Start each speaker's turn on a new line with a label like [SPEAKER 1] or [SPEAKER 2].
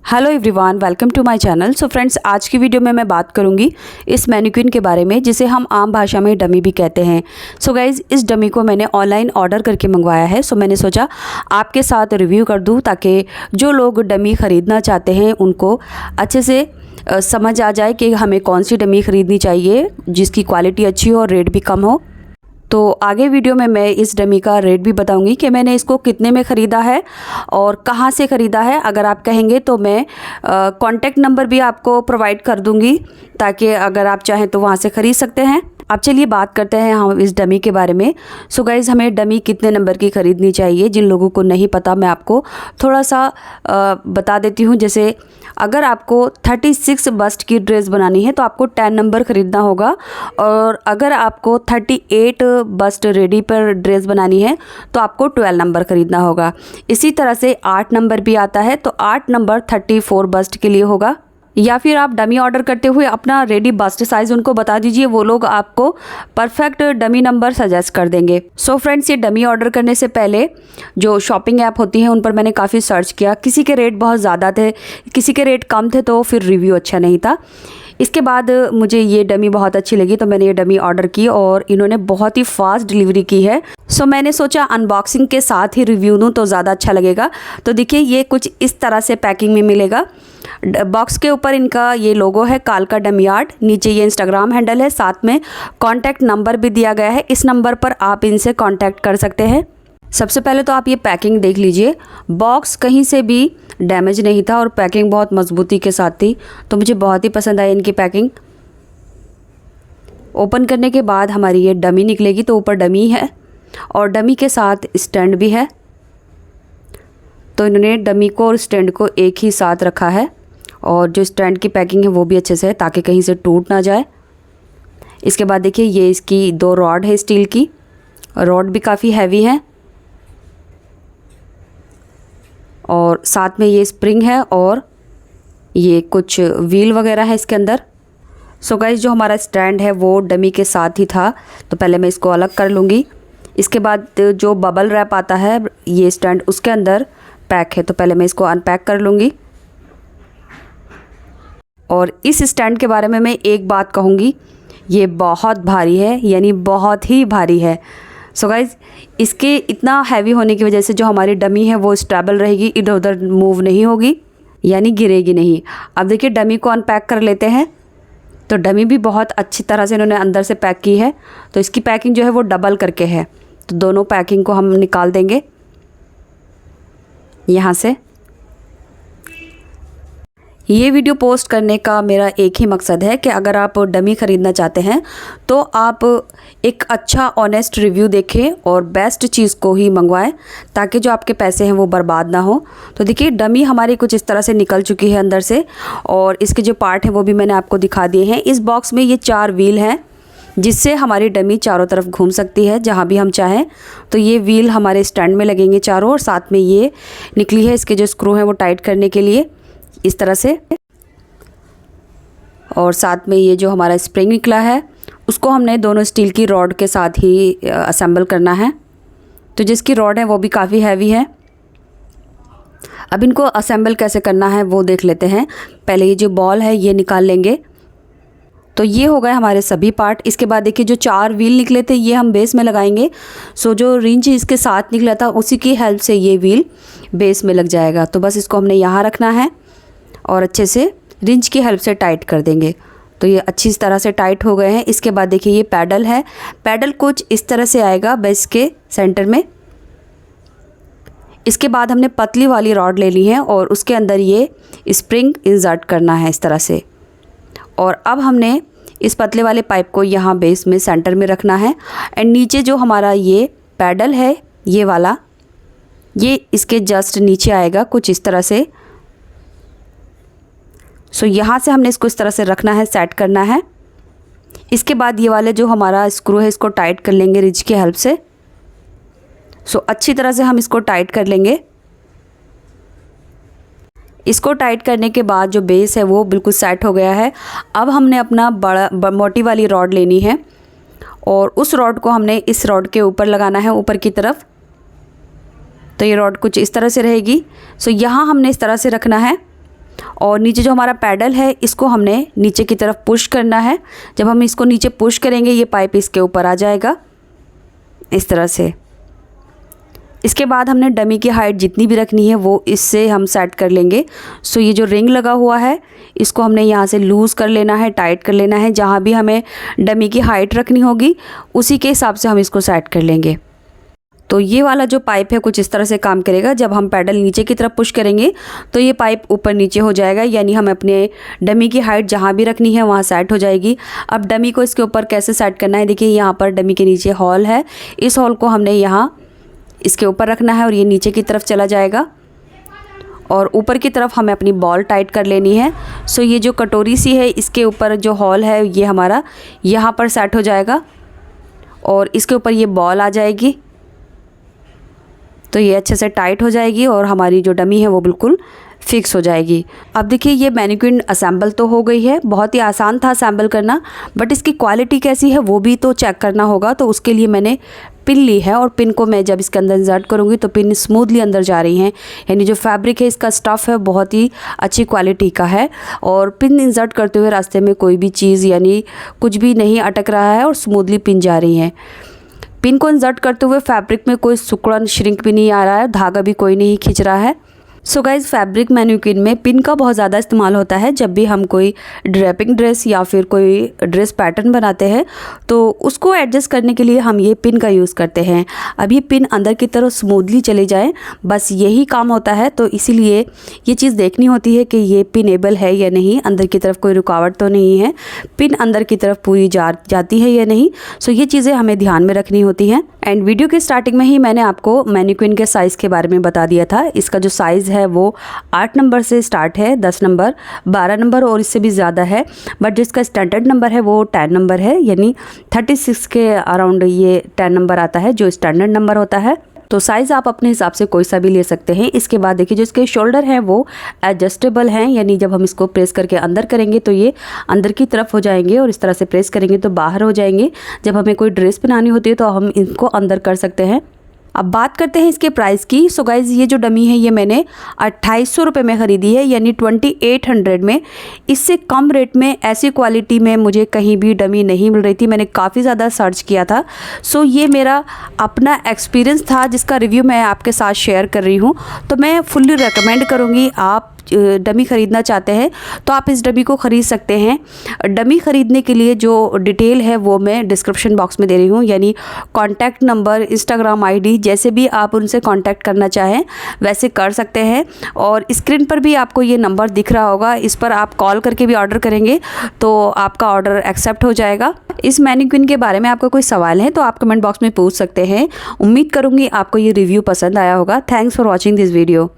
[SPEAKER 1] Hello everyone, welcome to my channel. So friends, आज की video में मैं बात करूंगी इस मैनीक्विन के बारे में, जिसे हम आम भाषा में डमी भी कहते हैं। सो गाइज़, इस डमी को मैंने ऑनलाइन ऑर्डर करके मंगवाया है। सो मैंने सोचा आपके साथ रिव्यू कर दूं, ताकि जो लोग डमी ख़रीदना चाहते हैं उनको अच्छे से समझ आ जाए कि हमें कौन सी डमी ख़रीदनी चाहिए जिसकी क्वालिटी अच्छी हो और रेट भी कम हो। तो आगे वीडियो में मैं इस डमी का रेट भी बताऊंगी कि मैंने इसको कितने में ख़रीदा है और कहाँ से ख़रीदा है। अगर आप कहेंगे तो मैं कॉन्टैक्ट नंबर भी आपको प्रोवाइड कर दूंगी, ताकि अगर आप चाहें तो वहाँ से ख़रीद सकते हैं। अब चलिए बात करते हैं हम इस डमी के बारे में। सो गाइज़, हमें डमी कितने नंबर की ख़रीदनी चाहिए, जिन लोगों को नहीं पता मैं आपको थोड़ा सा बता देती हूँ। जैसे अगर आपको 36 बस्ट की ड्रेस बनानी है तो आपको 10 नंबर ख़रीदना होगा, और अगर आपको 38 बस्ट रेडी पर ड्रेस बनानी है तो आपको 12 नंबर ख़रीदना होगा। इसी तरह से 8 नंबर भी आता है, तो 8 नंबर 34 बस्ट के लिए होगा। या फिर आप डमी ऑर्डर करते हुए अपना रेडी बस्ट साइज़ उनको बता दीजिए, वो लोग आपको परफेक्ट डमी नंबर सजेस्ट कर देंगे। सो फ्रेंड्स, ये डमी ऑर्डर करने से पहले जो शॉपिंग ऐप होती हैं उन पर मैंने काफ़ी सर्च किया। किसी के रेट बहुत ज़्यादा थे, किसी के रेट कम थे, तो फिर रिव्यू अच्छा नहीं था। इसके बाद मुझे ये डमी बहुत अच्छी लगी, तो मैंने ये डमी ऑर्डर की और इन्होंने बहुत ही फास्ट डिलीवरी की है। सो मैंने सोचा अनबॉक्सिंग के साथ ही रिव्यू दूँ तो ज़्यादा अच्छा लगेगा। तो देखिए, ये कुछ इस तरह से पैकिंग में मिलेगा। बॉक्स के ऊपर इनका ये लोगो है, कालका डमी आर्ट। नीचे ये इंस्टाग्राम हैंडल है, साथ में कॉन्टैक्ट नंबर भी दिया गया है। इस नंबर पर आप इनसे कॉन्टैक्ट कर सकते हैं। सबसे पहले तो आप ये पैकिंग देख लीजिए। बॉक्स कहीं से भी डैमेज नहीं था और पैकिंग बहुत मजबूती के साथ थी, तो मुझे बहुत ही पसंद आई इनकी पैकिंग। ओपन करने के बाद हमारी ये डमी निकलेगी, तो ऊपर डमी है और डमी के साथ स्टैंड भी है। तो इन्होंने डमी को और स्टैंड को एक ही साथ रखा है, और जो स्टैंड की पैकिंग है वो भी अच्छे से है, ताकि कहीं से टूट ना जाए। इसके बाद देखिए, ये इसकी 2 रॉड है स्टील की, रॉड भी काफ़ी हैवी है, और साथ में ये स्प्रिंग है और ये कुछ व्हील वगैरह है इसके अंदर। सो गाइस, जो हमारा स्टैंड है वो डमी के साथ ही था, तो पहले मैं इसको अलग कर लूँगी। इसके बाद जो बबल रैप आता है ये स्टैंड उसके अंदर पैक है, तो पहले मैं इसको अनपैक कर लूँगी। और इस स्टैंड के बारे में मैं एक बात कहूँगी, ये बहुत भारी है, यानी बहुत ही भारी है। सो गाइज़, इसके इतना हैवी होने की वजह से जो हमारी डमी है वो स्टेबल रहेगी, इधर उधर मूव नहीं होगी, यानी गिरेगी नहीं। अब देखिए, डमी को अनपैक कर लेते हैं। तो डमी भी बहुत अच्छी तरह से इन्होंने अंदर से पैक की है, तो इसकी पैकिंग जो है वो डबल करके है। तो दोनों पैकिंग को हम निकाल देंगे यहाँ से। ये वीडियो पोस्ट करने का मेरा एक ही मकसद है कि अगर आप डमी ख़रीदना चाहते हैं तो आप एक अच्छा ऑनेस्ट रिव्यू देखें और बेस्ट चीज़ को ही मंगवाएं, ताकि जो आपके पैसे हैं वो बर्बाद ना हो। तो देखिए, डमी हमारी कुछ इस तरह से निकल चुकी है अंदर से, और इसके जो पार्ट हैं वो भी मैंने आपको दिखा दिए हैं। इस बॉक्स में ये 4 व्हील हैं, जिससे हमारी डमी चारों तरफ घूम सकती है जहाँ भी हम चाहें। तो ये व्हील हमारे स्टैंड में लगेंगे चारों, और साथ में ये निकली है इसके जो स्क्रू हैं वो टाइट करने के लिए इस तरह से। और साथ में ये जो हमारा स्प्रिंग निकला है उसको हमने दोनों स्टील की रॉड के साथ ही असेंबल करना है। तो जिसकी रॉड है वो भी काफ़ी हैवी है। अब इनको असेंबल कैसे करना है वो देख लेते हैं। पहले ये जो बॉल है ये निकाल लेंगे। तो ये हो गए हमारे सभी पार्ट। इसके बाद देखिए, जो 4 व्हील निकले थे ये हम बेस में लगाएंगे। सो जो रिंच इसके साथ निकला था उसी की हेल्प से ये व्हील बेस में लग जाएगा। तो बस इसको हमने यहाँ रखना है और अच्छे से रिंच की हेल्प से टाइट कर देंगे। तो ये अच्छी तरह से टाइट हो गए हैं। इसके बाद देखिए, ये पैडल है। पैडल कुछ इस तरह से आएगा बेस के सेंटर में। इसके बाद हमने पतली वाली रॉड ले ली है और उसके अंदर ये स्प्रिंग इंसर्ट करना है इस तरह से। और अब हमने इस पतले वाले पाइप को यहाँ बेस में सेंटर में रखना है। एंड नीचे जो हमारा ये पैडल है ये वाला, ये इसके जस्ट नीचे आएगा कुछ इस तरह से। सो यहाँ से हमने इसको इस तरह से रखना है, सेट करना है। इसके बाद ये वाले जो हमारा स्क्रू है इसको टाइट कर लेंगे रिंच की हेल्प से। सो अच्छी तरह से हम इसको टाइट कर लेंगे। इसको टाइट करने के बाद जो बेस है वो बिल्कुल सेट हो गया है। अब हमने अपना बड़ा मोटी वाली रॉड लेनी है और उस रॉड को हमने इस रॉड के ऊपर लगाना है, ऊपर की तरफ। तो ये रॉड कुछ इस तरह से रहेगी। सो यहाँ हमने इस तरह से रखना है और नीचे जो हमारा पैडल है इसको हमने नीचे की तरफ पुश करना है। जब हम इसको नीचे पुश करेंगे ये पाइप इसके ऊपर आ जाएगा इस तरह से। इसके बाद हमने डमी की हाइट जितनी भी रखनी है वो इससे हम सेट कर लेंगे। सो ये जो रिंग लगा हुआ है इसको हमने यहाँ से लूज़ कर लेना है, टाइट कर लेना है। जहाँ भी हमें डमी की हाइट रखनी होगी उसी के हिसाब से हम इसको सेट कर लेंगे। तो ये वाला जो पाइप है कुछ इस तरह से काम करेगा। जब हम पैडल नीचे की तरफ पुश करेंगे तो ये पाइप ऊपर नीचे हो जाएगा, यानी हम अपने डमी की हाइट जहाँ भी रखनी है वहाँ सेट हो जाएगी। अब डमी को इसके ऊपर कैसे सेट करना है, देखिए यहाँ पर डमी के नीचे हॉल है, इस हॉल को हमने यहाँ इसके ऊपर रखना है और ये नीचे की तरफ चला जाएगा और ऊपर की तरफ हमें अपनी बॉल टाइट कर लेनी है। सो ये जो कटोरी सी है इसके ऊपर जो हॉल है ये हमारा यहाँ पर सेट हो जाएगा और इसके ऊपर ये बॉल आ जाएगी। तो ये अच्छे से टाइट हो जाएगी और हमारी जो डमी है वो बिल्कुल फिक्स हो जाएगी। अब देखिए ये मैनिक्विन असेंबल तो हो गई है, बहुत ही आसान था असेंबल करना, बट इसकी क्वालिटी कैसी है वो भी तो चेक करना होगा। तो उसके लिए मैंने पिन ली है और पिन को मैं जब इसके अंदर इंसर्ट करूँगी तो पिन स्मूथली अंदर जा रही हैं, यानी जो फैब्रिक है इसका स्टफ़ है बहुत ही अच्छी क्वालिटी का है और पिन इंसर्ट करते हुए रास्ते में कोई भी चीज़ यानी कुछ भी नहीं अटक रहा है और स्मूथली पिन जा रही है। पिन को इंसर्ट करते हुए फैब्रिक में कोई सिकुड़न श्रिंक भी नहीं आ रहा है, धागा भी कोई नहीं खींच रहा है। सो गाइज़ फैब्रिक मैनिक्विन में पिन का बहुत ज़्यादा इस्तेमाल होता है। जब भी हम कोई ड्रेपिंग ड्रेस या फिर कोई ड्रेस पैटर्न बनाते हैं तो उसको एडजस्ट करने के लिए हम ये पिन का यूज़ करते हैं। अब ये पिन अंदर की तरफ स्मूथली चले जाए बस यही काम होता है। तो इसीलिए ये चीज़ देखनी होती है कि ये पिनेबल है या नहीं, अंदर की तरफ कोई रुकावट तो नहीं है, पिन अंदर की तरफ पूरी जाती है या नहीं। सो ये चीज़ें हमें ध्यान में रखनी होती हैं। एंड वीडियो के स्टार्टिंग में ही मैंने आपको मैनिक्विन के साइज़ के बारे में बता दिया था। इसका जो साइज़ है वो 8 नंबर से स्टार्ट है, 10 नंबर, 12 नंबर और इससे भी ज़्यादा है, बट जिसका स्टैंडर्ड नंबर है वो 10 नंबर है, यानी 36 के अराउंड ये 10 नंबर आता है जो स्टैंडर्ड नंबर होता है। तो साइज़ आप अपने हिसाब से कोई सा भी ले सकते हैं। इसके बाद देखिए जो इसके शोल्डर हैं वो एडजस्टेबल हैं, यानी जब हम इसको प्रेस करके अंदर करेंगे तो ये अंदर की तरफ हो जाएंगे और इस तरह से प्रेस करेंगे तो बाहर हो जाएंगे। जब हमें कोई ड्रेस बनानी होती है तो हम इनको अंदर कर सकते हैं। अब बात करते हैं इसके प्राइस की। सो गाइज़ ये जो डमी है ये मैंने 2800 रुपये में ख़रीदी है, यानी 2800 में। इससे कम रेट में ऐसी क्वालिटी में मुझे कहीं भी डमी नहीं मिल रही थी। मैंने काफ़ी ज़्यादा सर्च किया था। सो ये मेरा अपना एक्सपीरियंस था जिसका रिव्यू मैं आपके साथ शेयर कर रही हूँ। तो मैं फुल्ली रेकमेंड करूँगी, आप डमी ख़रीदना चाहते हैं तो आप इस डमी को ख़रीद सकते हैं। डमी ख़रीदने के लिए जो डिटेल है वो मैं डिस्क्रिप्शन बॉक्स में दे रही हूँ, यानी कॉन्टैक्ट नंबर, इंस्टाग्राम आईडी, जैसे भी आप उनसे कांटेक्ट करना चाहें वैसे कर सकते हैं। और स्क्रीन पर भी आपको ये नंबर दिख रहा होगा, इस पर आप कॉल करके भी ऑर्डर करेंगे तो आपका ऑर्डर एक्सेप्ट हो जाएगा। इस मैनिक्विन के बारे में आपका कोई सवाल है तो आप कमेंट बॉक्स में पूछ सकते हैं। उम्मीद करूँगी आपको ये रिव्यू पसंद आया होगा। Thanks for watching this video.